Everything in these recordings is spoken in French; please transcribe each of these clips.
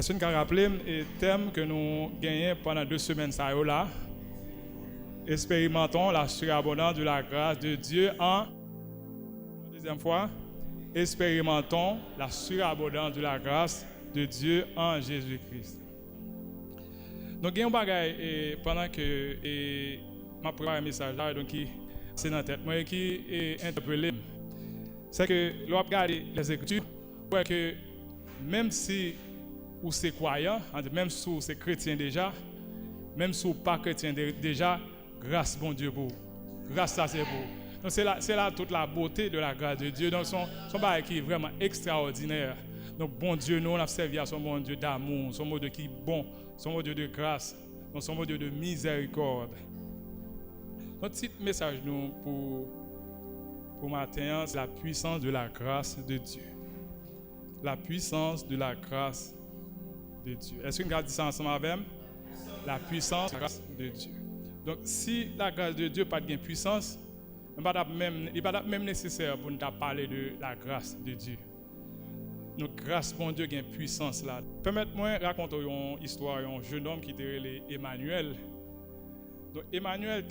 Est-ce que vous rappelez le thème que nous gagnons pendant 2 semaines ça là? Expérimentons la surabondance de la grâce de Dieu en deuxième fois. Expérimentons la surabondance de la grâce de Dieu en Jésus-Christ. Donc, il y a un bagage pendant que je prépare un message là, donc c'est dans la tête, moi qui est interpellé. C'est que l'on regarde les Écritures, ouais, que même si vous êtes croyant, même si vous êtes chrétien déjà, même si vous n'êtes pas chrétien déjà, grâce bon Dieu pour vous. Grâce ça c'est pour vous. Donc c'est là toute la beauté de la grâce de Dieu. Donc son bagage qui est vraiment extraordinaire. Donc bon Dieu, nous on a servi à son bon Dieu d'amour, son bon Dieu qui est bon, son bon Dieu de grâce, donc son bon Dieu de miséricorde. Notre petit message nous pour matin, c'est la puissance de la grâce de Dieu. La puissance de la grâce de Dieu. Est-ce qu'on a dit ça ensemble avec moi? La puissance de la grâce de Dieu. Donc si la grâce de Dieu n'a pas de puissance, il n'est pas même nécessaire pour nous parler de la grâce de Dieu. Donc grâce bon Dieu a une puissance là. Permettez-moi de raconter une histoire d'un jeune homme qui était appelé Emmanuel. Donc Emmanuel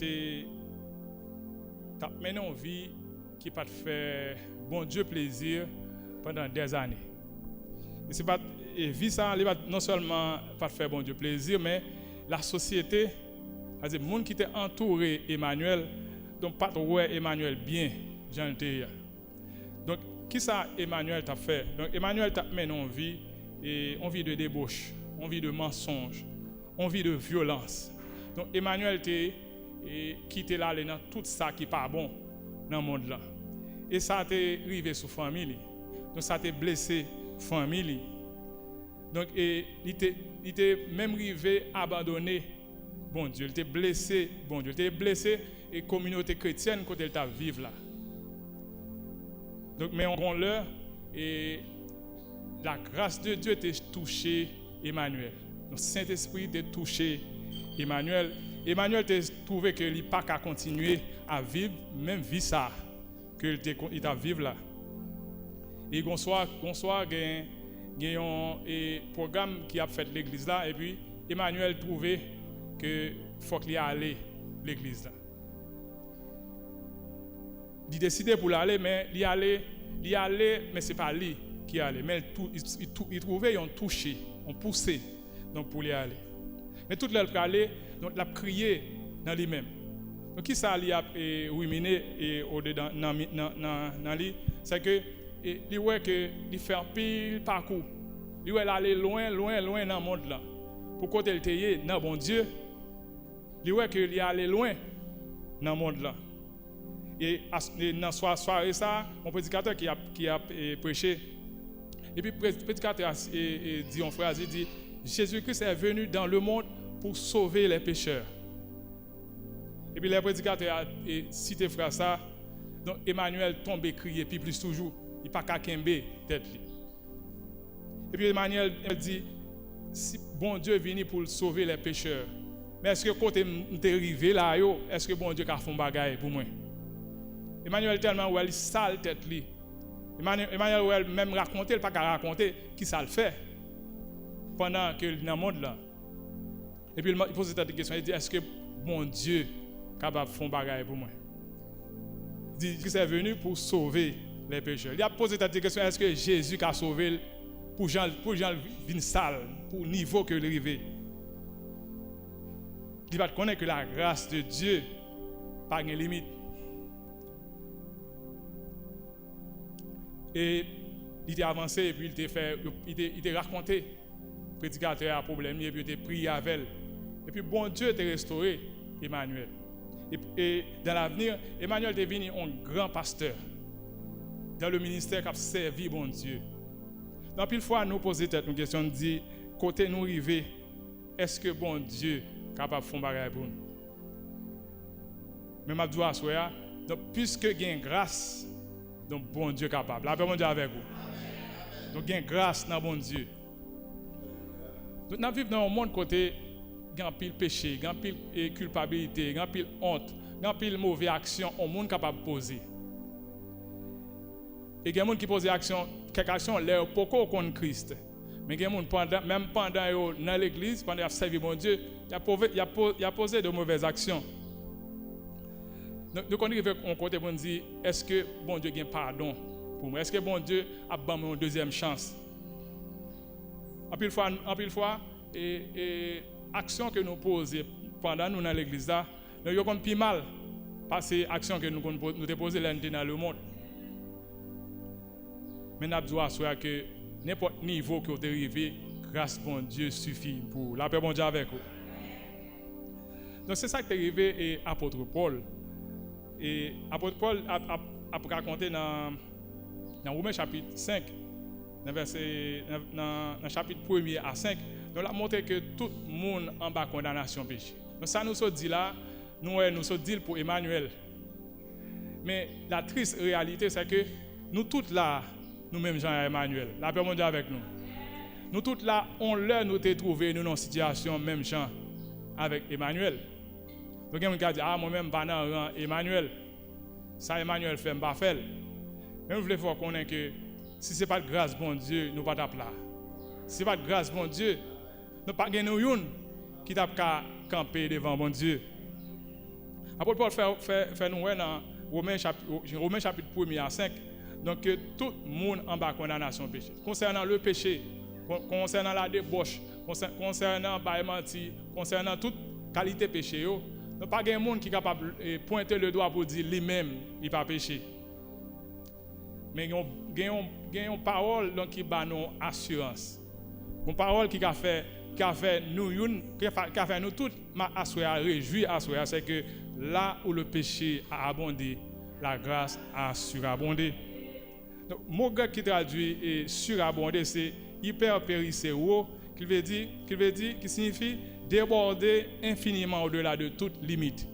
t'a mené une vie qui pas fait bon Dieu plaisir pendant des années. Et c'est pas vie ça non seulement pas faire bon Dieu plaisir, mais la société, c'est-à-dire les gens qui étaient entourés Emmanuel, donc pas ouais Emmanuel bien, j'en étais. Donc qui ça Emmanuel t'a fait? Donc Emmanuel t'a mené une vie de débauche, une vie de mensonge, une vie de violence. Donc Emmanuel qui était là dans tout ça qui pas bon dans le monde là. Et ça a été arrivé sur famille. Donc ça a été blessé famille. Donc il était même arrivé abandonné bon Dieu, il était blessé bon Dieu, il était blessé et communauté chrétienne quand elle t'a vivre là. Donc mais on l'heure et la grâce de Dieu était touché Emmanuel. Donc Saint-Esprit était touché Emmanuel. Emmanuel t'a trouvé que il pas qu'à continuer à vivre même vie ça que il t'a vivre là. Et bonsoir gain un programme qui a fait l'église là et puis Emmanuel trouvait que faut qu'il y aller l'église là. Il décidait pour aller mais il allait mais c'est pas lui qui allait mais il trouvait un touché, un poussé donc pour y aller. Mais toute l'heure aller donc il a crié dans lui-même. Donc qui ça lui a ruminé et au dedans dans lui c'est que il voit que il fait pile parcours. Il va aller loin dans le monde là. Pour côté il était dans bon Dieu. Il voit que il allé loin dans le monde là. Et dans soirée ça, un prédicateur qui a prêché. Et puis le prédicateur dit en phrase, il dit Jésus-Christ est venu dans le monde pour sauver les pécheurs. Et puis le prédicateur a cité phrase ça. Donc Emmanuel tombe et crie, et puis plus toujours, il n'a pas qu'à kembe tête. Et puis Emmanuel dit, si bon Dieu est venu pour sauver les pécheurs, mais est-ce que quand tu es arrivé là, est-ce que bon Dieu a fait un bagage pour moi? Emmanuel tellement il sale tête lui. Emmanuel même raconter, il pas qu'à raconter qui ça le fait pendant que dans le monde là. Et puis il pose cette question, il dit, est-ce que bon Dieu est capable de faire un bagage pour moi? Il dit qu'il est venu pour sauver les pécheurs. Il a posé cette question, est-ce que Jésus a sauvé pour Jean vin sale, pour le niveau que il arrivé? Il va connaître que la grâce de Dieu n'a pas de limite. Et il était avancé et puis il était raconté le prédicateur a un problème et puis il était prié avec elle. Et puis bon Dieu t'a restauré Emmanuel. Et dans l'avenir, Emmanuel est devenu un grand pasteur dans le ministère qui a servi bon Dieu. Donc, pile fois, nous poser une question, nous dire, côté nous arriver, est-ce que bon Dieu est capable de faire un bagage pour nous? Mais je dois assurer, donc, puisque il y a une grâce, donc bon Dieu est capable. La paix mon Dieu avec vous. Donc, il y a une grâce dans bon Dieu. Donc, nous vivons dans un monde côté, il y a un pile péché, il y a un pile culpabilité, il y a un pile honte, il y a un pile mauvaise action, un monde capable de poser. Et il y a des gens qui posent quelques actions, l'air beaucoup contre Christ. Mais il y a des gens, même pendant dans l'église, pendant qu'ils ont servi mon Dieu, il a posé de mauvaises actions. Donc, on arrive à un côté pour dire, est-ce que bon Dieu a un pardon pour moi? Est-ce que bon Dieu a donné une deuxième chance? En plus fois, et action que nous posons pendant nous dans l'église là, nous avons plus mal parce que action que nous posons dans le monde. Mais nous devons assurer que n'importe niveau que vous arrivez, grâce bon Dieu suffit pour la paix bon Dieu avec vous. Donc c'est ça qui est arrivé à l'apôtre Paul. Et l'apôtre Paul a raconté dans Romains chapitre 5, dans le chapitre 1er à 5, nous a montré que tout le monde en bas condamnation péché. Donc ça nous a dit là, nous sommes dit pour Emmanuel. Mais la triste réalité, c'est que nous tous là, nous-mêmes Jean et Emmanuel, la paix mondiale avec nous. Nous tous là, on l'a nous trouvé nous dans une situation même Jean avec Emmanuel. Donc quelqu'un qui dit moi-même pas dans rang Emmanuel. Ça Emmanuel fait pas faire. Mais vous voulez voir connaître que si c'est pas de grâce bon Dieu, nous pas taper là. Si c'est pas de grâce bon Dieu, nous pas gagner une qui t'a camper devant bon Dieu. Apôtre Paul fait nous dans Romains chapitre 1er à 5. Donc tout le monde en bas condamnation péché. Concernant le péché, concernant la débauche, concernant le menti, concernant toute qualité péché, il n'y a pas de monde qui est capable de pointer le doigt pour dire lui-même il n'a pas péché. Mais il y a une parole qui a une assurance. Une parole qui a fait nous tous réjouir, c'est que là où le péché a abondé, la grâce a surabondé. Donc, le mot grec qui traduit surabondé, c'est hyperpérisséo, qui signifie déborder infiniment au-delà de toute limite.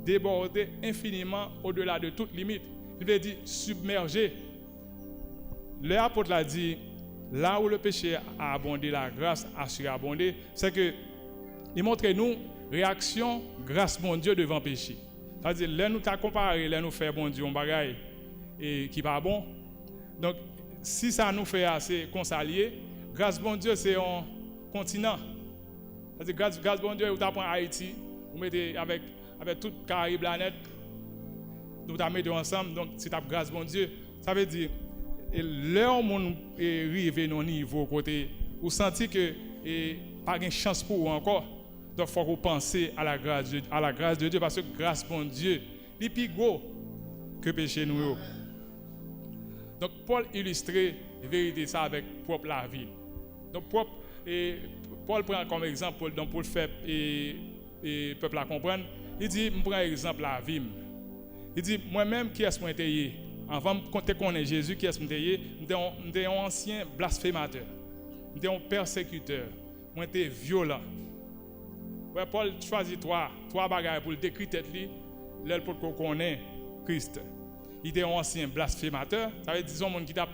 Déborder infiniment au-delà de toute limite. Il veut dire submerger. L'apôtre l'a dit, là où le péché a abondé, la grâce a surabondé, c'est que il montre nous réaction grâce mon Dieu devant péché. C'est-à-dire, là nous t'a comparé, là nous fait bon Dieu un bagaille et qui pas bon. Donc, si ça nous fait assez consalier, grâce bon Dieu c'est un continent. C'est-à-dire, grâce bon Dieu, vous t'apprend Haïti, vous mettez avec toute Caraïbe planète, nous t'amenez ensemble. Donc, c'est ta grâce bon Dieu. Ça veut dire, là où on arrive à nos niveaux côté, vous sentez que pas de chance pour vous encore. Donc, il faut que vous pensiez à la grâce de Dieu, parce que grâce bon Dieu, il est plus gros que péché nous. Donc, Paul illustrait la vérité ça avec propre la vie. Donc, Paul prend comme exemple pour le faire et peuple à comprendre. Il dit, je prends exemple la vie. Il dit, moi-même, qui est-ce que je suis? Avant de connaître Jésus, qui est-ce que je suis? Je suis un ancien blasphémateur. Je suis un persécuteur. Je suis violent. Ouais, Paul choisit trois bagages pour le décrire tête lui, pour qu'on connaisse Christ. Il était un ancien blasphémateur. Ça veut dire un qui t'a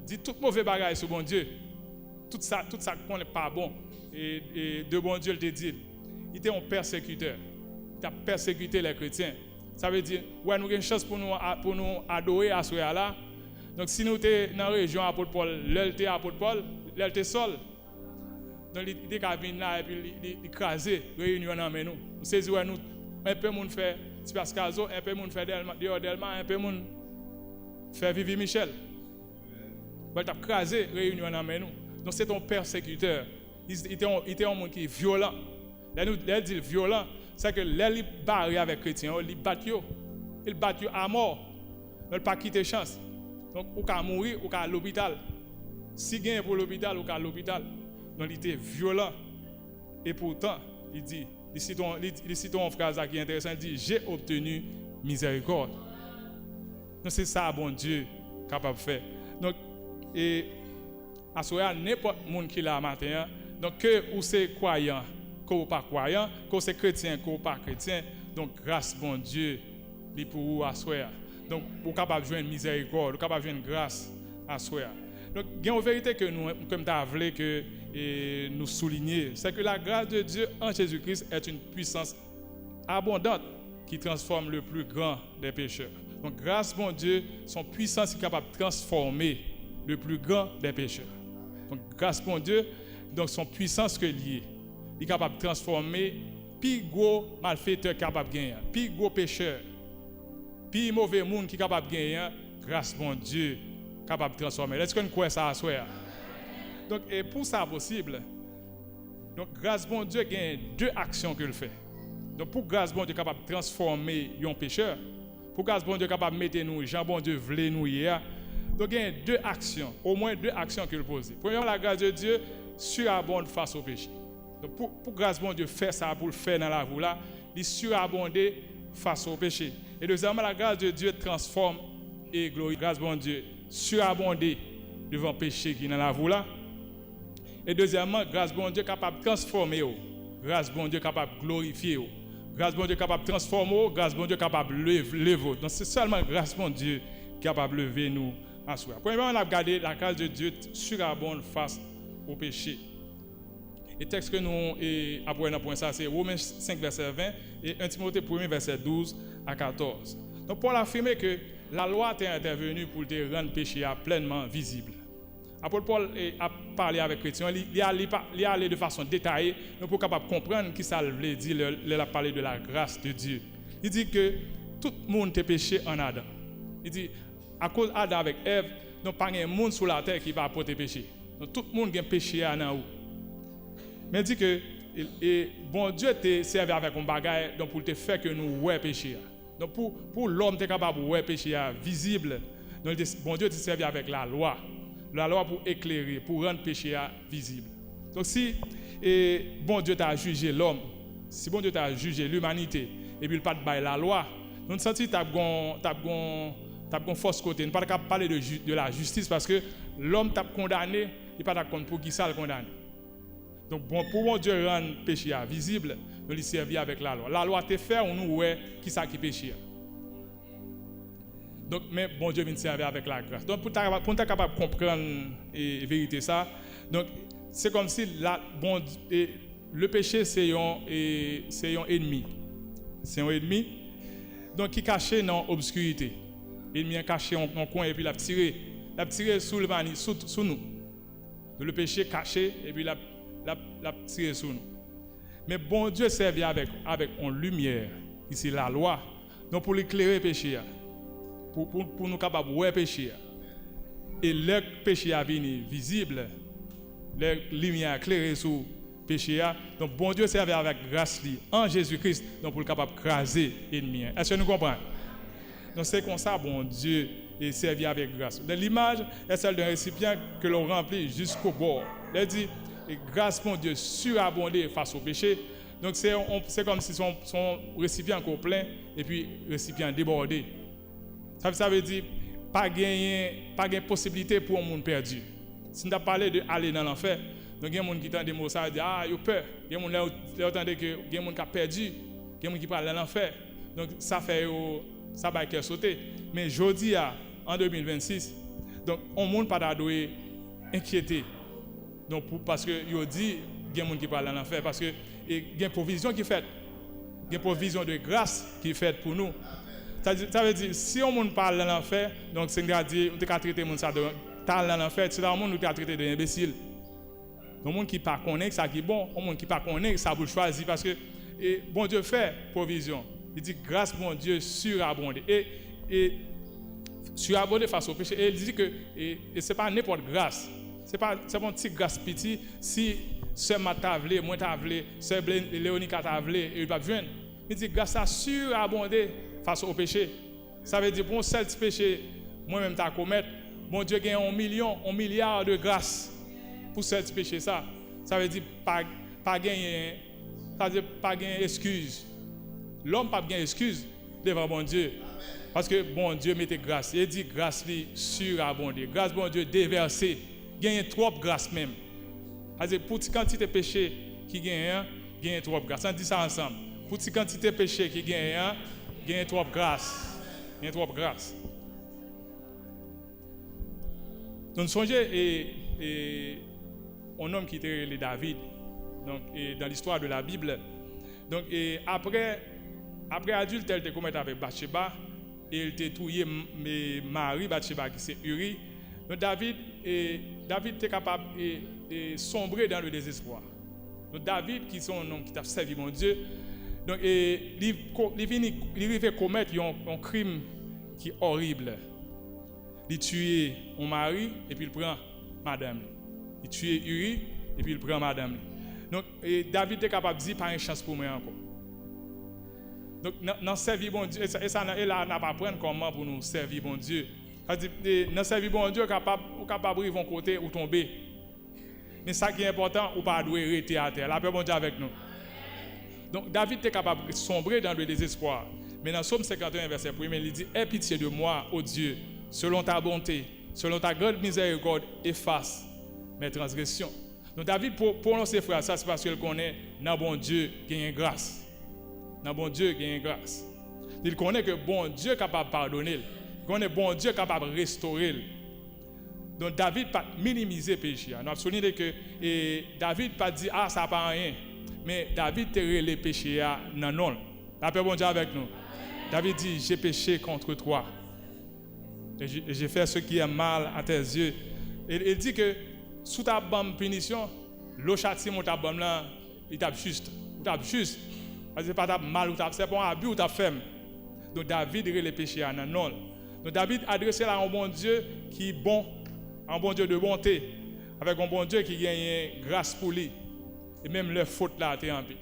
dit tout mauvais bagage sur bon Dieu. Tout ça qu'on n'est pas bon. Et de bon Dieu le dit. Il était un persécuteur. Il a persécuté les chrétiens. Ça veut dire, ouais, nous avons une chance pour nous adorer à ce là. Donc si nous sommes dans la région apôtre Paul, l'elle apôtre Paul, l'elle était seul. Donc il était qu'à venir là et puis il écraser réunion dans nous. Nous saisissons nous un peu monde fait petit Pascazo, un peu monde fait Delma, un peu monde fait Vivi Michel. Il a écrasé réunion dans nous. Donc c'est un persécuteur. Il était un monde qui est violent. Là nous dit violent, c'est que là il barre avec les chrétiens, il bat à mort. Il ne pas quitter chance. Donc ou qu'à mourir ou qu'à l'hôpital. Si gain pour l'hôpital ou qu'à l'hôpital. Donc il était violent. Et pourtant, il dit, il cite une phrase qui est intéressante, il dit, j'ai obtenu miséricorde. Donc c'est ça, bon Dieu, capable de faire. Donc, et à ce moment-là, n'importe qui qui l'a matin, donc que ou c'est croyant, que ou pas croyant, que c'est chrétien, que ou pas chrétien, donc grâce, bon Dieu, il pour vous à ce moment-là. Donc, vous êtes capable de jouer une miséricorde, vous êtes capable de jouer une grâce à ce moment-là. Donc, il y a une vérité que nous, comme tu as voulu que nous souligner, c'est que la grâce de Dieu en Jésus-Christ est une puissance abondante qui transforme le plus grand des pécheurs. Donc, grâce, bon Dieu, son puissance est capable de transformer le plus grand des pécheurs. Donc, grâce pour Dieu, donc son puissance que liée. Il est capable de transformer plus gros malfaiteur capable de gagner, plus gros pécheur, plus mauvais monde qui est capable de gagner, grâce pour Dieu, capable de transformer. Est-ce qu'on croit ça à soi? Donc, et pour ça possible, donc grâce bon Dieu il y a deux actions qu'il fait. Donc pour grâce bon Dieu capable de transformer un pécheur, pour grâce bon Dieu capable de mettre nous, Jean bon Dieu voulait nous hier. Donc il y a deux actions, au moins deux actions qu'il pose. Premièrement, la grâce de Dieu surabonde face au péché. Donc pour grâce bon Dieu faire ça pour le faire dans la vie là, il surabonde face au péché. Et deuxièmement, la grâce de Dieu transforme et glorifie. Grâce bon Dieu surabonde devant le péché qui est dans la vie là. Et deuxièmement, grâce bon Dieu capable de transformer. Grâce bon Dieu capable de glorifier. Grâce bon Dieu capable de transformer. Grâce bon Dieu capable de lever. Donc c'est seulement grâce bon Dieu capable de lever nous en soi. Premièrement, on a regardé la grâce de Dieu surabonde face au péché. Et le texte que nous apprenons dans point ça, c'est Romains 5, verset 20 et 1 Timothée 1, verset 12 à 14. Donc Paul a affirmé que la loi était intervenue pour te rendre le péché pleinement visible. Apôtre Paul a parlé avec les chrétiens, il est allé de façon détaillée pour capable comprendre qui ça veut dire. Il a parlé de la grâce de Dieu. Il dit que tout le monde a péché en Adam. Il dit à cause d'Adam avec Ève, donc pas un monde sur la terre qui va apporter péché. Donc tout le monde a péché en haut. Mais il dit que bon Dieu t'a servi avec un bagage donc pour te faire que nous ouais péché. Donc pour l'homme t'es capable de ouais péché visible. Donc bon Dieu t'a servi avec la loi. La loi pour éclairer, pour rendre le péché visible. Donc si bon Dieu t'a jugé l'homme, si bon Dieu t'a jugé l'humanité, et puis il pas de bail la loi, nous sentons que t'as gon force côté, nous pas capable parler de la justice parce que l'homme t'a condamné, il pas d'accord pour qui ça le condamne. Donc bon, pour bon Dieu rendre le péché visible, nous lui servir avec la loi. La loi te fait on nous ouais qui ça qui péché. Donc, mais bon Dieu vient servir avec la grâce. Donc, pour être capable de comprendre la vérité, ça, donc, c'est comme si le péché, c'est un ennemi. C'est un ennemi donc, qui est caché dans l'obscurité. L'ennemi est caché dans un coin et puis il a tiré sous nous. Le péché caché et puis il a tiré sous nous. Mais bon Dieu servit avec une lumière, ici la loi, donc pour éclairer le péché. Pour nous capables de voir péché. Et le péché a venu visible, la lumière éclairée sur le péché. Donc, bon Dieu servait avec grâce en Jésus-Christ donc pour le capable de craser l'ennemi. Est-ce que nous comprenons? Donc, c'est comme ça, bon Dieu est servi avec grâce. L'image est celle d'un récipient que l'on remplit jusqu'au bord. Il dit, grâce, mon Dieu, surabondée face au péché. Donc, c'est comme si son récipient est plein et puis récipient débordé. Ça veut dire pas gagner possibilité pour un monde perdu. Si nous avons parlé de aller dans l'enfer, donc il y a des gens qui entendent des mots ça dit ah ils ont peur. Il y a des gens qui entendent que il y a des gens qui ont perdu, il y a des gens qui parlent dans l'enfer. Donc ça fait ça va cœur sauter. Mais aujourd'hui en 2026, donc on monde pas doit inquiéter. Donc parce que il dit il y a des gens qui parlent dans l'enfer parce que il y a une provision qui fait. Il y a une provision de grâce qui est faite pour nous. Ça veut dire, si on parle dans l'enfer, donc c'est dire, on peut traiter les gens dans l'enfer, c'est là où on peut traiter des imbéciles. Le monde qui ne connaît pas ça qui est bon, le monde qui ne connaît pas ça pour choisir parce que bon Dieu fait provision. Il dit grâce bon Dieu surabondée. Et surabondée face au péché. Et il dit que ce n'est pas n'importe grâce. C'est une petite grâce petit. Si ce matin t'avlé, moi t'avlé, ce Léonie t'avlé, et il va venir. Il dit grâce à surabondée face au péché. Ça veut dire pour un seul petit péché, moi-même t'as commettre, bon Dieu gagne 1 milliard de grâce pour ce petit péché ça. Ça veut dire pas gagner, ça veut dire pas gagner excuse. L'homme pas gagner excuse devant bon Dieu. Parce que bon Dieu mettait grâce. Il dit grâce lui surabondée. Grâce bon Dieu déversée. Gagne trop grâce même. C'est-à-dire pour une quantité de péché qui gagne trop grâce. On dit ça ensemble. Pour une quantité de péché qui gagne trop grâce. Gagne trop grâce. Donc songez un homme qui était David. Donc dans l'histoire de la Bible. Donc après adulte, elle était commise avec Bathsheba et elle était tuée Marie Bathsheba qui c'est Uri. Donc David David était capable de sombrer dans le désespoir. Donc David, qui est un homme qui a servi mon Dieu, donc il arrive commettre un crime qui est horrible. Il tue son mari et puis il prend madame. Il tue Uri et puis il prend madame. Donc David était capable de dire pas une chance pour moi encore. Donc dans servir bon Dieu, et ça là n'a pas apprendre comment pour nous servir bon Dieu. Dans servir bon Dieu capable de vivre un côté ou tomber. Mais ça qui est important, ou pas doit rester à terre. La paix bon Dieu avec nous. Donc David était capable de sombrer dans le désespoir. Mais dans Psaume 51 verset 1, il dit: aie pitié de moi, ô Dieu, selon ta bonté, selon ta grande miséricorde, efface mes transgressions. Donc David prononce ces phrases, ça c'est parce qu'il connaît dans bon Dieu qui a une grâce. Dans bon Dieu qui a une grâce. Il connaît que bon Dieu est capable de pardonner. Il connaît bon Dieu est capable de restaurer. Donc David n'a pas minimisé le péché. Nous avons souligné que David n'a pas dit ah ça n'a pas rien. Mais David a les péchés non non. La paix bon Dieu avec nous. David dit j'ai péché contre toi. Et j'ai fait ce qui est mal à tes yeux. Il dit que sous ta bonne punition, le châtiment ta bonne là, il tape juste. Il tape juste. C'est pas mal ou c'est pas un abus ou ta femme. Donc David a les péchés non non. Donc David a adressé à un bon Dieu qui est bon, un bon Dieu de bonté, avec un bon Dieu qui gagne grâce pour lui. Et même leur faute là était en paix.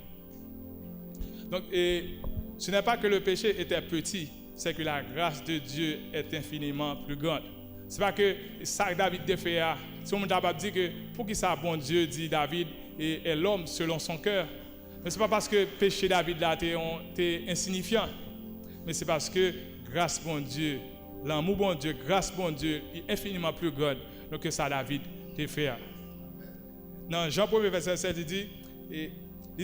Donc ce n'est pas que le péché était petit, c'est que la grâce de Dieu est infiniment plus grande. C'est pas que ça David a fait. Si on t'a dit que pour qui ça bon Dieu dit David est l'homme selon son cœur. Mais c'est pas parce que le péché David là était insignifiant, mais c'est parce que grâce bon Dieu, l'amour bon Dieu, grâce bon Dieu est infiniment plus grande que ça David t'a fait. Dans Jean 1 verset 7, il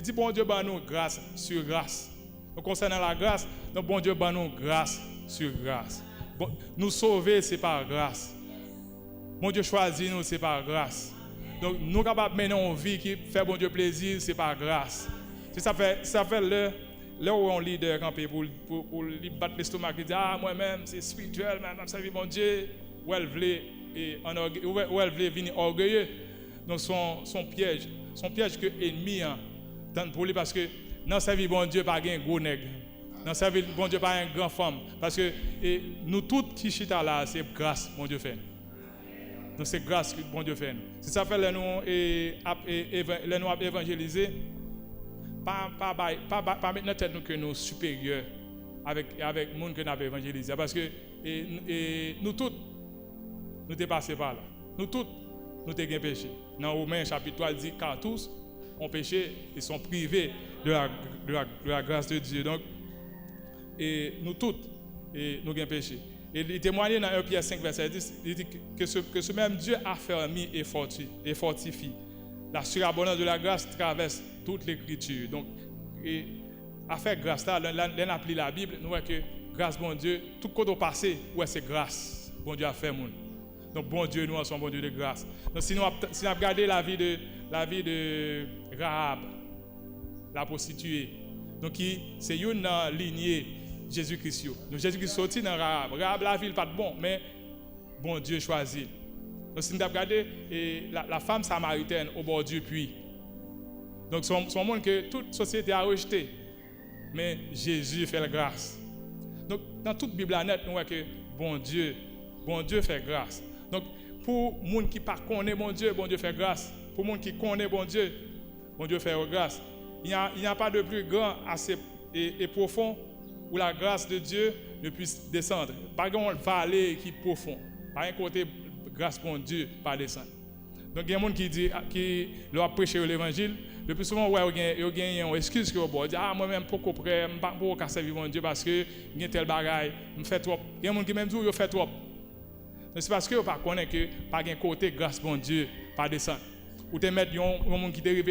dit bon Dieu bat nous grâce sur grâce. Donc concernant la grâce, donc bon Dieu bat nous grâce sur grâce. Bon, nous sauver c'est par grâce. Bon Dieu choisit nous c'est par grâce. Donc nous capables mener une vie qui fait bon Dieu plaisir c'est par grâce. Ça fait là où on leader campé pour lui battre l'estomac et dire ah moi-même c'est spirituel même servir mon Dieu ou elle veut venir orgueilleux. Donc son piège que ennemi tant pour lui parce que dans sa vie bon Dieu pas un gros nègre. Dans sa vie bon Dieu pas un grand femme parce que nous toutes qui chita là c'est grâce bon Dieu fait. Donc c'est grâce que bon Dieu fait. C'est ça fait les nous évangéliser pas mettre notre tête nous que nous supérieurs avec le monde que nous avons évangélisé parce que nous toutes nous sommes passés par là. Nous toutes nous avons péché. Dans Romains chapitre 3 il dit car tous ont péché et sont privés de la grâce de Dieu. Donc nous toutes nous avons péché. Et il témoigne dans 1 Pierre 5 verset 10, il dit que ce même Dieu a affermi et fortifie. La surabondance de la grâce traverse toute l'écriture. Donc, à faire grâce là, l'on appelle la Bible, nous voyons que grâce bon Dieu, tout côté au passé, ouais c'est grâce. Bon Dieu a fait monde. Donc bon Dieu, nous sommes bon Dieu de grâce. Donc si nous regardons la vie de Rahab, la prostituée, donc c'est une lignée Jésus-Christ. Donc Jésus-Christ sorti dans Rahab. Rahab la ville pas de bon, mais bon Dieu choisit. Donc si nous regardons la femme samaritaine au bord du puits. Donc son monde que toute société a rejeté, mais Jésus fait la grâce. Donc dans toute Bible net, nous voyons que bon Dieu fait grâce. Donc pour les gens qui ne connaissent pas bon Dieu fait grâce. Pour les gens qui connaissent bon Dieu fait grâce. Il n'y a pas de plus grand assez et profond où la grâce de Dieu ne puisse descendre. Pas une vallée qui est profonde. Pas un côté grâce pour Dieu pas descendre. Donc il y a des gens qui leur prêcher l'évangile. Le plus souvent, il y a une excuse que vous dites, moi-même, pourquoi prêt, je ne peux pas servir mon Dieu parce que il y a tel bagaille, je fais trop. Il y a des gens qui même disent, je fais trop. C'est parce que vous ne connaissez que par un côté grâce pour Dieu pas descendre. Ou te mettre un monde qui dérive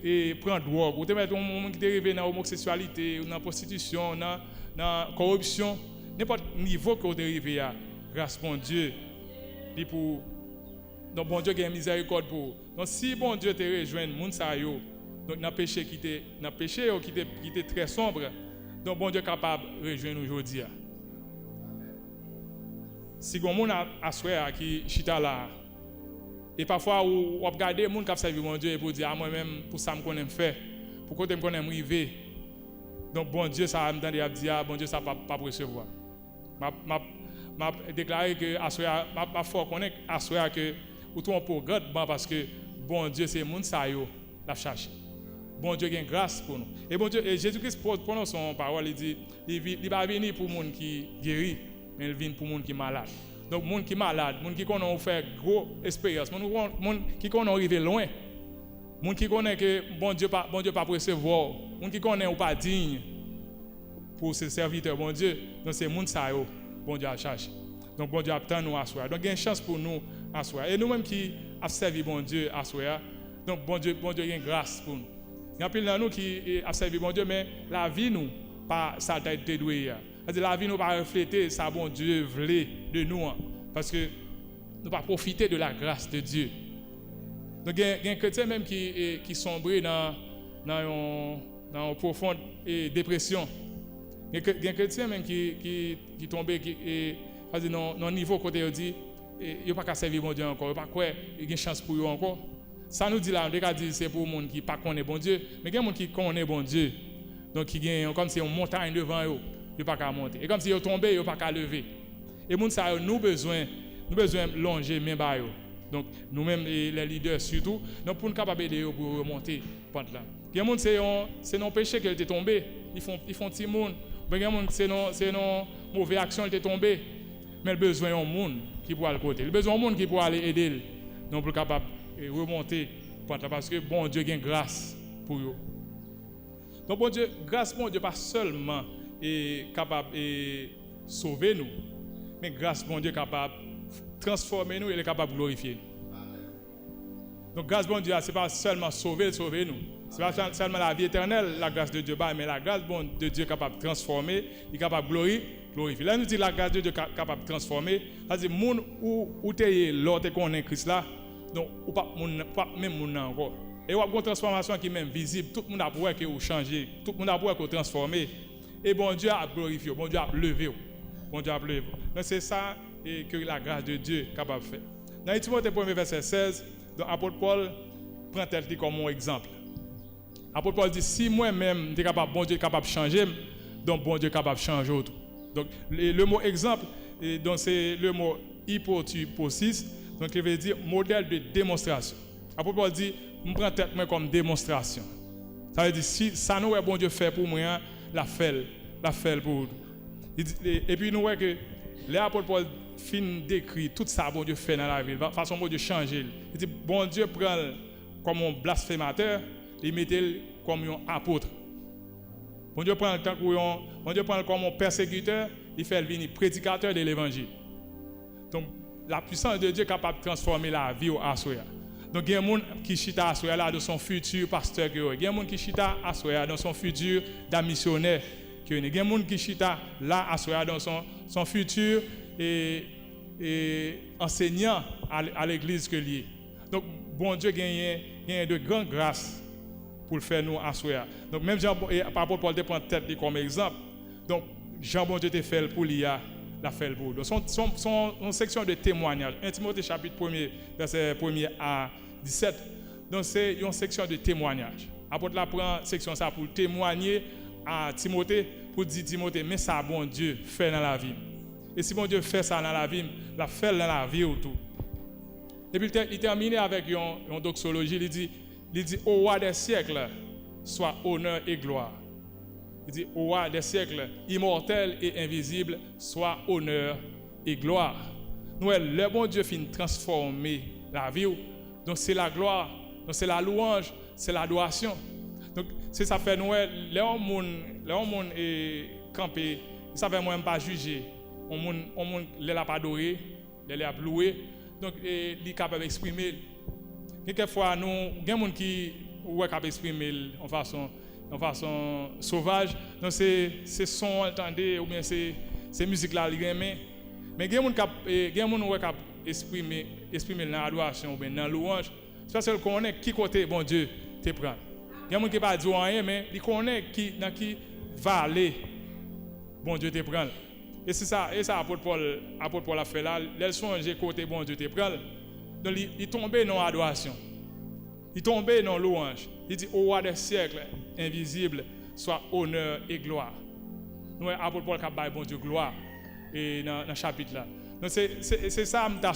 et prend drogue, ou te mettre un monde qui dérive dans l'homosexualité, dans la prostitution, dans la corruption, n'importe niveau que vous dérivez à grâce pour Dieu, et pour donc bon Dieu qui a miséricorde pour. Donc si bon Dieu te rejoint moun sa yo, donc dans péché qui était très sombre, donc bon Dieu est capable de rejoindre aujourd'hui. Si on moun a souhait qui chita là et parfois on regarder moun qui servi bon Dieu et pour dire moi même pour ça me connais faire pour côté me connais river donc bon Dieu ça m'entendre a dire bon Dieu ça pas recevoir m'a déclaré que assoya m'a fort connaître assoya que ou tout on pour grandement parce que bon Dieu c'est moun ça yo la chercher. Bon Dieu a une grâce pour nous. Et bon Dieu, et Jésus-Christ prononce son parole, il dit, il va venir pour les gens qui guérit, mais il vient pour les gens qui sont malades. Donc, les gens qui sont malades, les gens qui ont fait gros expérience, les gens qui ont arrivé loin, les gens qui connaissent que bon Dieu pas recevoir, les gens qui connaissent ou pas digne pour ses serviteurs, bon Dieu, donc c'est les gens qui bon Dieu a cherché. Donc, bon Dieu a tant nous à soi. Donc, il y a une chance pour nous à soi. Et nous-mêmes qui avons servi bon Dieu à soi, donc bon Dieu a une grâce pour nous. Il y a plein de nous qui a servi bon Dieu, mais la vie nous, pas ça t'a été doué. C'est-à-dire la vie nous pas refléter ça bon Dieu voulait de nous, parce que nous pas profiter de la grâce de Dieu. Donc il y a un chrétien même qui sombre dans une profonde dépression. Il y a un chrétien même qui tombe dans un niveau côté il dit il pas qu'à servir bon Dieu encore, il pas quoi, il y a une chance pour eux encore. Ça nous dit là, on dit c'est pour les gens qui ne connaissent pas bon Dieu, mais il y a des gens qui connaissent bon Dieu. Donc, qui gagnent comme si on montagne devant eux, ils ne peuvent pas monter. Et comme si ils tombaient, ils ne peuvent pas lever. Et les gens, nous avons besoin de longer mes bas. Donc, nous-mêmes, les leaders surtout, donc pour nous capables d'aider pour remonter. Il y a des gens, c'est non péché qu'ils sont tombés. Ils font petit monde. Il y a des gens, c'est non mauvaise action qu'ils sont tombés. Mais le besoin d'un monde qui pourra le côté. Le besoin d'un monde qui pourra aller aider. Donc, pour capable et remonter parce que bon Dieu a une grâce pour eux. Donc bon Dieu, grâce bon Dieu pas seulement est capable de sauver nous, mais grâce bon Dieu est capable de transformer nous et est capable de glorifier nous. Donc grâce bon Dieu, c'est pas seulement sauver nous. C'est pas seulement la vie éternelle, la grâce de Dieu, mais la grâce bon de Dieu est capable de transformer, il est capable de glorifier. Là nous dit la grâce de Dieu est capable de transformer, c'est-à-dire monde où t'es l'autre qu'on est Christ là. Donc, ou pas même moun encore. Et ou a une transformation qui est même visible. Tout le monde a pour que vous changez. Tout le monde a pour que vous transformez. Et bon Dieu a glorifié. Bon Dieu a levé. Bon Dieu a levé. Donc c'est ça que la grâce de Dieu est capable de faire. Dans Timothée 1 verset 16, l'apôtre Paul prend tel comme mon exemple. L'apôtre Paul dit, si moi-même je suis capable, bon Dieu est capable de changer, donc bon Dieu est capable de changer autre. Donc le mot exemple, donc c'est le mot hypotyposis. Donc, il veut dire modèle de démonstration. L'apôtre Paul dit, je prends tête comme démonstration. Ça veut dire, si ça nous est bon Dieu fait pour moi, la fait pour vous. Et puis, nous voyons que l'apôtre Paul finit d'écrire tout ça, bon Dieu fait dans la vie, de façon bon Dieu changer. Il dit, bon Dieu prend comme un blasphémateur, il met comme un apôtre. Bon Dieu prend le temps bon Dieu prend comme un persécuteur, il fait venir prédicateur de l'évangile. Donc, la puissance de Dieu est capable de transformer la vie au Assoya. Donc, il y a des gens qui chita Assoya là de son futur pasteur. Il y a des gens qui chita Assoya dans son futur missionnaire. Il y a des gens qui chita là Assoya dans son futur enseignant à l'église que lié. Donc, bon Dieu gagne de grandes grâces pour le faire nous Assoya. Donc, même Jean, par rapport à Paul, prend tête comme exemple. Donc, Jean bon Dieu te fait pour l'IA. La fait le bout. Donc, son section de témoignage. 1 Timothée chapitre 1er, verset 1er à 17. Donc, c'est une section de témoignage. Apôtre la prend section ça pour témoigner à Timothée, pour dire Timothée, mais ça, bon Dieu, fait dans la vie. Et si bon Dieu fait ça dans la vie, la fait dans la vie autour. Et puis, il termine avec une doxologie. Il dit, au roi des siècles, soit honneur et gloire. Il dit, au roi des siècles, immortel et invisible, soit honneur et gloire. Nous, le bon Dieu finit transformer la vie. Donc, c'est la gloire, donc c'est la louange, c'est l'adoration. Donc, c'est ça fait nous, les gens est campé, ça fait moi pas juger. On les a pas adoré, les a loué. Donc, il est capable d'exprimer. Quelquefois, nous, il y a des gens qui sont capables d'exprimer en façon sauvage. Donc c'est son entendez ou bien c'est musique là il mais il y a des gens qui capable exprimer dans l'adoration ou bien dans louange. C'est parce qu'on connaît qui côté bon Dieu te prend. Il y a des gens qui pas dire rien mais ils connaissent dans qui va aller bon Dieu te prend. Et c'est ça, apôtre Paul a fait là, les songes côté bon Dieu te prend. Donc il tombait dans l'adoration. Il tombait dans louange. Il dit au roi des siècles invisible soit honneur et gloire. Nous apôtre Paul qui a bon Dieu gloire et dans chapitre là. Donc c'est ça que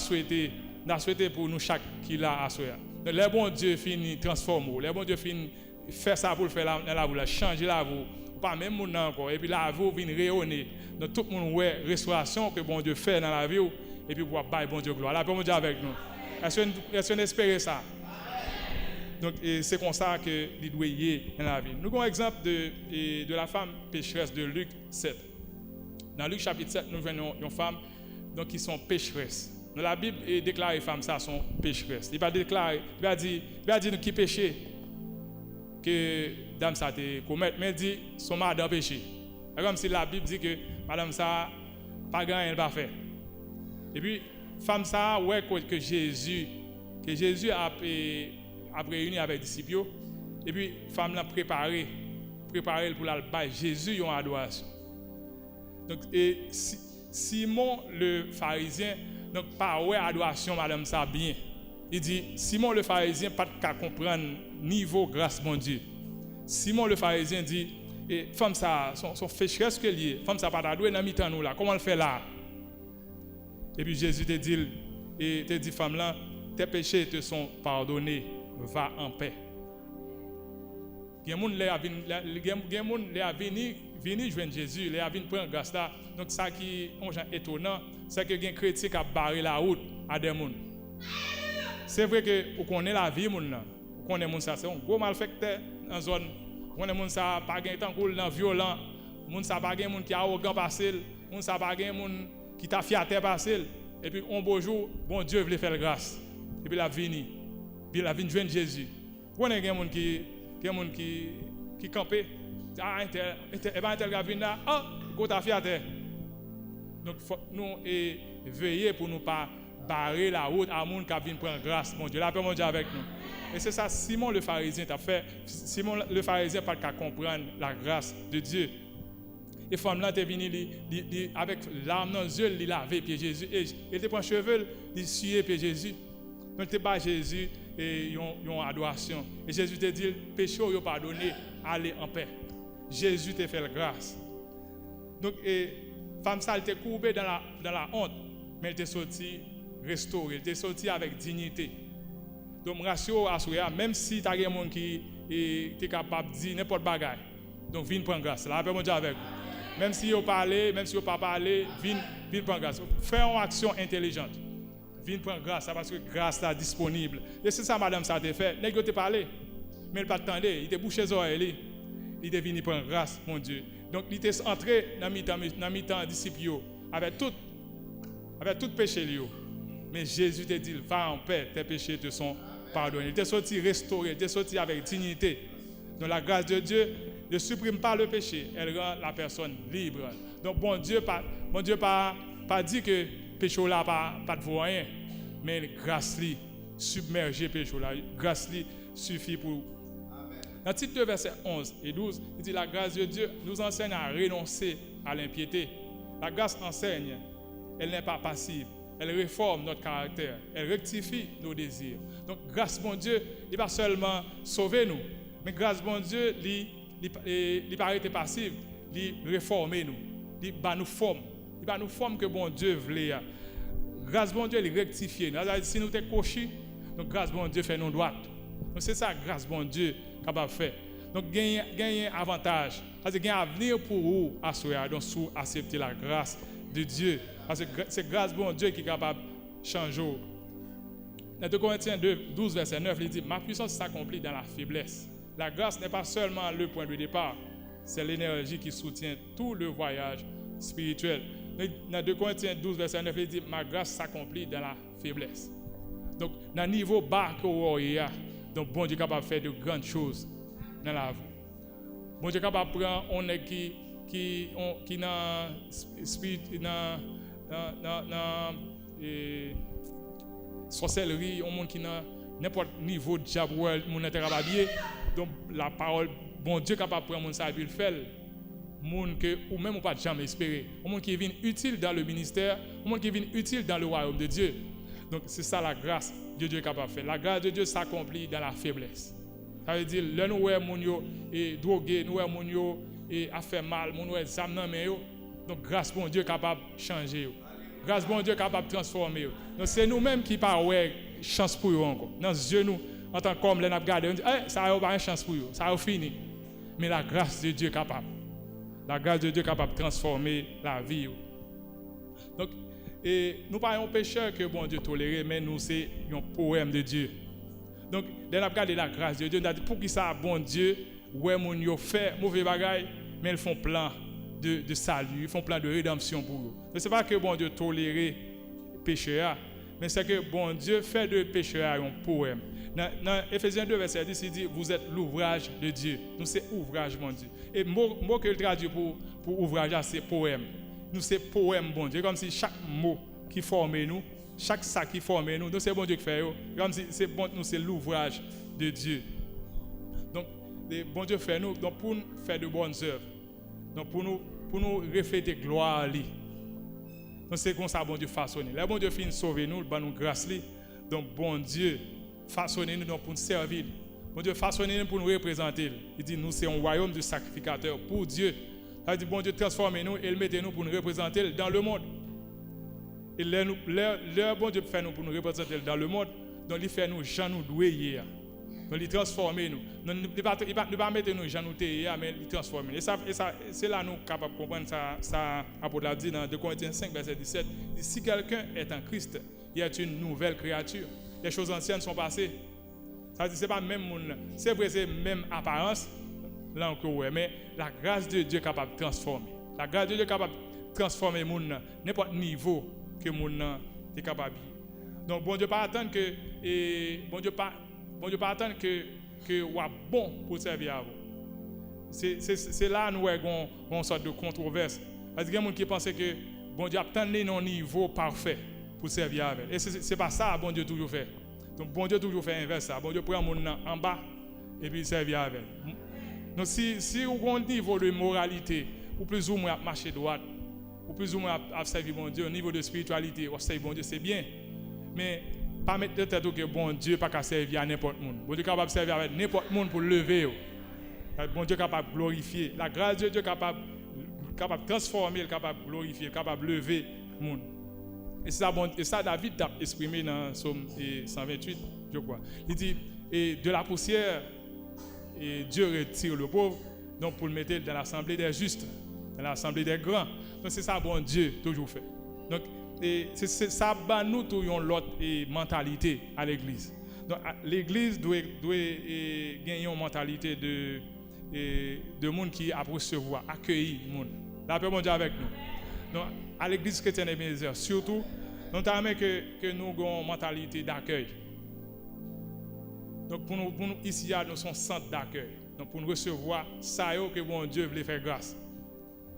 je souhaité pour nous chaque qui l'a assuré. Les bons Dieu finit transformer, les bons Dieu finit faire ça pour le faire dans la vie, changer la vie. Pas même monde encore et puis la vie vient rayonner donc tout le monde ouais restauration que bon Dieu fait dans la vie et puis pour bailler bon Dieu gloire la bon Dieu avec nous est-ce qu'on espère ça donc c'est comme ça que il doit y dans la vie. Nous avons un exemple de la femme pécheresse de Luc 7. Dans Luc chapitre 7 nous voyons une femme donc qui sont pécheresses. Dans la Bible il déclare les femmes ça sont pécheresses. Il va déclarer il va dire qui péché que dame ça te commettre mais dit son madame péché. Comme si la Bible dit que madame ça pas grand elle va faire. Et puis femme ça ouais que Jésus a réuni avec les disciples et puis femme l'a préparé pour la bailler Jésus en adoration. Donc et Simon le pharisien donc pas ouais adoration madame ça bien. Il dit Simon le pharisien pas qu'à comprendre niveau grâce mon Dieu. Simon le pharisien dit et femme ça son pécheresse que lié femme ça pas adoué dans mi-temps nous là comment le fait là. Et puis Jésus te dit femme là tes péchés te sont pardonnés va en paix. Il y a monde les a venir joindre Jésus, les a venir prendre grâce là. Donc ça qui est étonnant, c'est que les chrétiens qui a barré la route à des gens. C'est vrai que on connaît la vie moun là. On connaît moun ça c'est un gros malfaiteur dans zone. On connaît moun ça pas gain temps cool dans violent. Moun ça pas gain moun qui arrogant passer, moun ça pas gain moun qui t'a fiaté passer et puis un beau jour bon Dieu veut faire grâce. Et puis la vini. Puis la vini joindre Jésus. On connaît gain moun qui campé. Ah intel gars vinn là. Ah, go t'a fiaté. Donc nous veiller pour nous pas barrer la route à monde qui vient prendre grâce mon Dieu la paix mon Dieu avec nous. Et c'est ça Simon le pharisien t'a fait. Simon le pharisien pas qu'à comprendre la grâce de Dieu. Et femme là t'es venu avec larmes dans les yeux il laver pied Jésus et il te prend cheveux il suer pied Jésus. Donc t'es pas Jésus et yon adoration. Et Jésus te dit péché yo pardonné allez en paix. Jésus te fait la grâce. Donc femme ça elle était courbée dans la honte mais elle était sortie restaurée, elle était sortie avec dignité. Donc ratio assuré même si tu as quelqu'un qui est capable de dire n'importe bagaille. Donc viens prendre grâce. La paix mon Dieu avec vous. Même si vous parlez, même si vous pas parler, viens prendre grâce. Fais une action intelligente. Viens prendre grâce parce que grâce est disponible. Et c'est ça madame ça t'a fait. Nèg te parler mais il pas attendait, il était bouché les oreilles. Il est venu prendre grâce mon Dieu. Donc il était entré dans mi-temps disciples avec tout péché lié. Mais Jésus te dit va en paix, tes péchés te sont pardonnés. Il t'est sorti restauré, il t'est sorti avec dignité. Donc la grâce de Dieu ne supprime pas le péché, elle rend la personne libre. Donc bon Dieu pas dit que péché là pas de rien, mais grâce li submerger péché là, grâce li suffit pour. Dans titre 2 versets 11 et 12, il dit la grâce de Dieu nous enseigne à renoncer à l'impiété. La grâce enseigne, elle n'est pas passive. Elle réforme notre caractère, elle rectifie nos désirs. Donc, grâce mon Dieu, il pas seulement sauver nous, mais grâce mon Dieu, il pas été passif, il réforme nous, il bat nous forme, que bon Dieu voulait. Grâce mon Dieu, il rectifie nous. Si nous sommes cochés, donc grâce mon Dieu fait nous droite. Donc c'est ça grâce bon Dieu capable de faire. Donc gagner avantage, parce que gagner avenir pour vous assurer donc sous accepter la grâce de Dieu. Parce que c'est grâce bon Dieu qui est capable de changer. Dans 2 Corinthiens 12, verset 9, il dit « Ma puissance s'accomplit dans la faiblesse. La grâce n'est pas seulement le point de départ, c'est l'énergie qui soutient tout le voyage spirituel. » Dans 2 Corinthiens 12, verset 9, il dit « Ma grâce s'accomplit dans la faiblesse. » Donc, dans le niveau bas que vous avez, donc bon Dieu est capable de faire de grandes choses dans la vie. Bon Dieu est capable de prendre on est qui dans sorcellerie, on monde qui dans n'importe niveau de diable, mon est capable. Donc la parole, bon Dieu est capable de prendre mon ça et puis le faire monde que ou même on pas jamais espérer, un monde qui vient utile dans le ministère, un monde qui vient utile dans le royaume de Dieu. Donc c'est ça la grâce de Dieu est capable de faire. La grâce de Dieu s'accomplit dans la faiblesse. Ça veut dire là nous voyons mon yo et drogué, nous voyons mon yo et a fait mal, mon yo zam nan men yo. Donc grâce bon Dieu capable de changer yo. Grâce bon Dieu capable de transformer yo. Donc c'est nous-mêmes qui pas ouais chance pour yo encore. Dans yeux nous en tant qu'homme, les n'a regardé, on dit ça a pas une chance pour yo, ça a fini. Mais la grâce de Dieu est capable. La grâce de Dieu est capable de transformer la vie. Donc, nous ne parlons pas pécheur que bon Dieu tolère, mais nous, c'est un poème de Dieu. Donc, dès qu'on regarde la grâce de Dieu, on a dit pour qui ça, bon Dieu, ouais, mon Dieu fait mauvais bagaille, mais ils font plein de salut, ils font plein de rédemption pour eux. Ce n'est pas que bon Dieu tolère pécheur, mais c'est que bon Dieu fait de pécheur un poème. Dans Ephésiens 2, verset 10, il dit vous êtes l'ouvrage de Dieu. Nous, c'est ouvrage, mon Dieu. Et le mot que je traduis pour ouvrage, c'est poème. Nous, c'est poème, bon Dieu. Comme si chaque mot qui forme nous, chaque sac qui forme nous, c'est bon Dieu qui fait. Comme si c'est bon, nous, c'est l'ouvrage de Dieu. Donc, bon Dieu fait nous, donc pour nous faire de bonnes œuvres. Donc, pour nous refléter gloire à lui. Donc, c'est comme ça, bon Dieu façonné. Là, bon Dieu finit sauver nous, bon nous grâce lui. Donc, bon Dieu façonner nous pour nous servir. Bon Dieu façonner nous pour nous représenter. Il dit nous c'est un royaume de sacrificateurs pour Dieu. Il dit bon Dieu transforme nous et il met nous pour nous représenter dans le monde. Et leur bon Dieu fait nous pour nous représenter dans le monde. Donc il fait nous gens nous doués hier. Donc il transforme nous. Il ne pas mettre nous gens nous hier mais il transforme. Et ça c'est là nous capables de comprendre ça apôtre l'a dit dans 2 Corinthiens 5 verset 17. Il dit, si quelqu'un est en Christ, il est une nouvelle créature. Les choses anciennes sont passées. Ça veut dire c'est pas même monde. C'est vrai c'est même apparence là encore ouais, mais la grâce de Dieu est capable de transformer. La grâce de Dieu est capable de transformer monde n'importe niveau que monde est capable. Donc bon Dieu pas attendre que bon Dieu pas attendre que ou bon pour servir à vous. C'est là nous avons une sorte de controverse. Parce qu'il y a des gens qui pensent que bon Dieu attend un niveau parfait pour servir avec. Et c'est pas ça bon Dieu toujours fait. Donc bon Dieu toujours fait inverse ça. Bon Dieu prend mon en bas et puis servir avec. Donc si vous avez un niveau de moralité, ou plus ou moins à marcher droite, ou plus ou moins à servir bon Dieu, au niveau de spiritualité, ou servir bon Dieu, c'est bien. Mais pas mettre de tête que bon Dieu pas qu'à servir à n'importe qui. Bon Dieu est capable de servir avec n'importe qui pour lever. Bon Dieu est capable de glorifier. La grâce de Dieu est capable de transformer, capable de glorifier, capable de lever le monde. Et ça, David a exprimé dans Psaume 128, je crois. Il dit, et de la poussière, et Dieu retire le pauvre, donc pour le mettre dans l'assemblée des justes, dans l'assemblée des grands. Donc c'est ça, bon Dieu, toujours fait. Donc, c'est ça, nous avons l'autre mentalité à l'église. Donc l'église doit gagner une mentalité de monde qui a recevoir, accueillir le monde. La paix, bon Dieu, avec nous. Donc, à l'église chrétienne et Bénézère, surtout, nous avons que nous avons une mentalité d'accueil. Donc, pour nous ici, nous sommes centre d'accueil. Donc, pour nous recevoir, ça y est que bon Dieu veut faire grâce.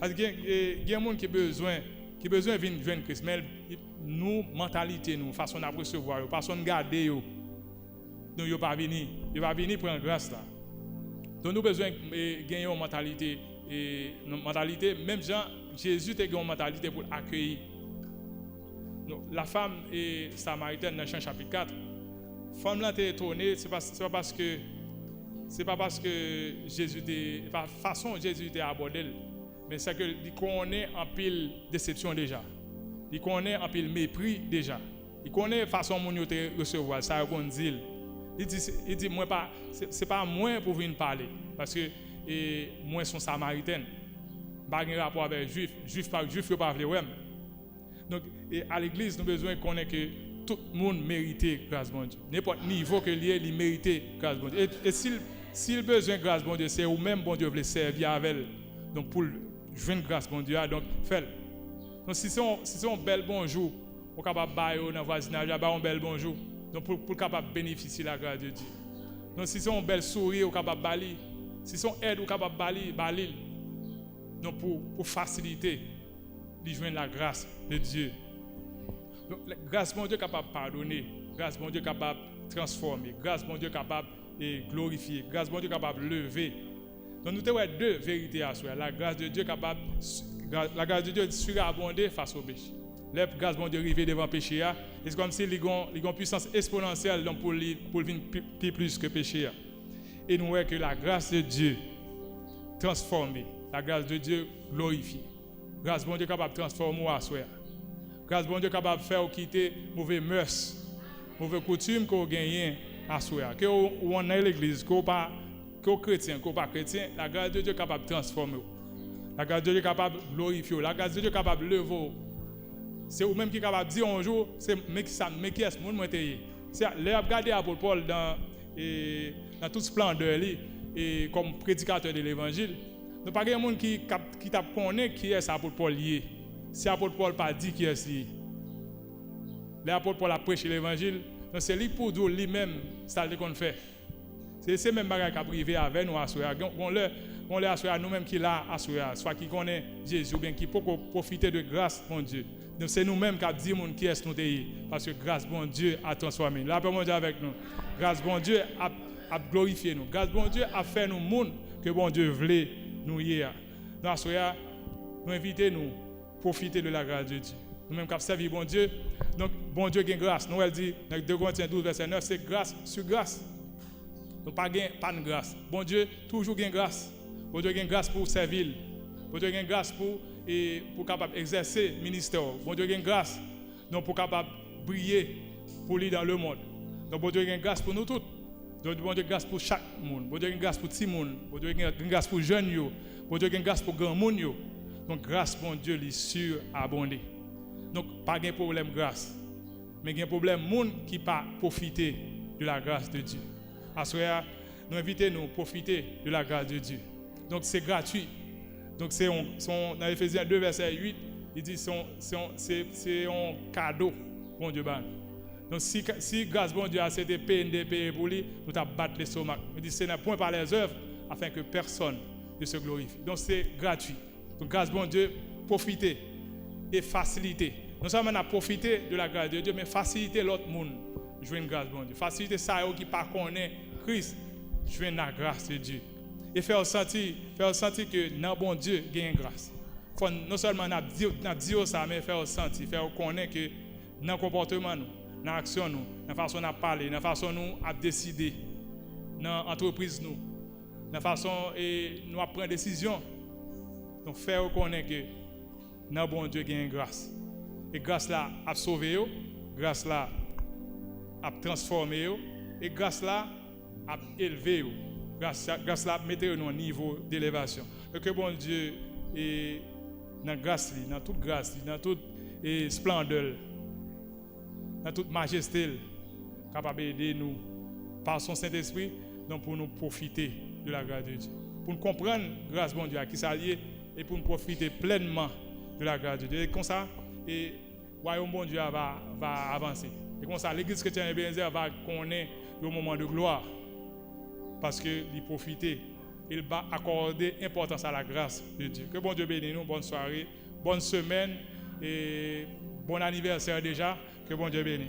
Parce qu'il y a des gens qui ont besoin de venir Christ, mais nous, mentalité, nous, façon de recevoir, façon de garder, donc, ils ne pas venir. Ils ne vont pas venir prendre grâce là. Donc, nous avons besoin de gagner une mentalité. Et notre mentalité, même Jésus a une mentalité pour accueillir. Donc, la femme samaritaine dans Jean chapitre 4, la femme là était étonnée, c'est pas parce que Jésus était, pas façon Jésus était abordé, mais c'est que il connaît en pile déception déjà, il connaît en pile mépris déjà, il connaît façon mon yo te recevoir ça qu'on dit. Il dit moi pas c'est pas moi pour venir parler parce que moi sont samaritaine, pas un rapport avec juif pas vrai. Donc à l'église nous besoin connaître que tout le monde mérite grâce bon Dieu. N'importe niveau que lié, il mérite grâce bon Dieu. Et s'il besoin de grâce bon Dieu, c'est ou même bon Dieu veut servir avec elle. Donc pour joindre grâce bon Dieu, donc fais-le. Donc si c'est un bel bonjour, on capable bailler dans le voisinage, un bel bonjour. Donc pour capable bénéficier de la grâce de Dieu. Donc si c'est un bel sourire, on capable bailler. Si c'est un aide, on capable bailler. Donc pour faciliter de joindre la grâce de Dieu. Donc, grâce mon Dieu capable de pardonner, grâce mon Dieu capable de transformer, grâce mon Dieu capable de glorifier, grâce mon Dieu capable de lever. Donc nous avons deux vérités à soi. La grâce de Dieu capable, la grâce de Dieu surabonder face au péché. La grâce de Dieu arrive devant le péché, c'est comme si il y a une puissance exponentielle pour venir plus que le péché. Et nous voyons que la grâce de Dieu transformée, la grâce de Dieu glorifiée, la grâce de Dieu capable de transformer à soi. La grâce de Dieu capable de faire quitter mauvais mœurs, mauvais coutumes qu'on gagne à soi. Que on est l'église, qu'on pas chrétien, qu'on pas chrétien, la grâce de Dieu est capable de transformer. La grâce de Dieu est capable de glorifier. La grâce de Dieu est capable de lever. C'est vous-même qui est capable de dire un jour, c'est mais qui est-ce monde moi t'ai. C'est les regarder apôtre Paul dans toute splendeur et comme prédicateur de l'évangile. Ne pas un monde qui t'a connaît qui est apôtre Paul lié. Si apôtre Paul pas dit qui est lié. L'apôtre Paul a prêché l'évangile, c'est lui pour dire lui-même ça qu'on fait. C'est même bagage qui a privé avec nous à soir. On le à nous-mêmes qui l'a à soir, soit qui connaît Jésus ou bien qui peut profiter de grâce mon Dieu. Donc c'est nous-mêmes qui a dit mon qui est nous t'es parce que grâce bon Dieu a transformé. La paix mon Dieu avec nous. Grâce bon Dieu a glorifié nous. Grâce bon Dieu a fait nous monde que bon Dieu voulait nous hier. Dans ce soir, nous invitons nous profiter de la grâce de Dieu. Nous-mêmes qui avons servi bon Dieu. Donc bon Dieu gagne grâce. Nous elle dit dans 2 Corinthiens 12 verset 9 c'est grâce sur grâce. Nous pas de grâce. Bon Dieu toujours gagne grâce. Bon Dieu gagne grâce pour servir. Bon Dieu gagne grâce pour capable exercer ministère. Bon Dieu gagne grâce donc pour capable briller pour lui dans le monde. Donc bon Dieu gagne grâce pour nous tous. Donc bon Dieu gagne grâce pour chaque monde. Bon Dieu gagne grâce pour petit monde. Bon Dieu gagne grâce pour jeunes yo. Bon Dieu gagne grâce pour grand monde yo. Donc grâce bon Dieu lui surabondé. Donc pas de problème grâce. Mais il y a un problème monde qui pas profiter de la grâce de Dieu. À ce moment, nous invitons nous profiter de la grâce de Dieu. Donc c'est gratuit. Donc c'est dans Ephésiens 2 verset 8, il dit c'est un cadeau bon Dieu ban. Donc si grâce bon Dieu a été payé pour lui, nous t'as battu les stomac. Il dit c'est un point par les œuvres afin que personne ne se glorifie. Donc c'est gratuit. Donc grâce bon Dieu, profiter et faciliter. Non seulement on a profité de la grâce de Dieu, mais faciliter l'autre monde. Jouer une grâce bon Dieu. Faciliter ça qui pas connaît Christ, jouer la grâce de Dieu. Et faire sentir que dans bon Dieu gagne grâce. Faut non seulement dire ça, mais faire sentir, faire connaître que dans le comportement nous, dans l'action nous, dans la façon de parler, dans la façon nous à décider, dans l'entreprise nous, dans la façon et nous à prendre décision. Donc faire connaître que dans bon Dieu gagne grâce. Et grâce là a sauvé yo, grâce là a transformé yo, et grâce là a élevé yo. Grâce là mettez nous au niveau d'élévation. Et que bon Dieu et dans grâce dans toute grâce, dans toute splendeur, dans toute majesté, capable d'aider nous par son Saint-Esprit, donc pour nous profiter de la grâce de Dieu. Pour nous comprendre grâce bon Dieu à qui ça lié et pour nous profiter pleinement de la grâce de Dieu. Et comme ça, et royaume bon Dieu va avancer. Et comme ça, l'église chrétienne Ebenezer va connaître le moment de gloire. Parce qu'il profite, il va accorder importance à la grâce de Dieu. Que bon Dieu bénisse nous, bonne soirée, bonne semaine et bon anniversaire déjà. Que bon Dieu bénisse.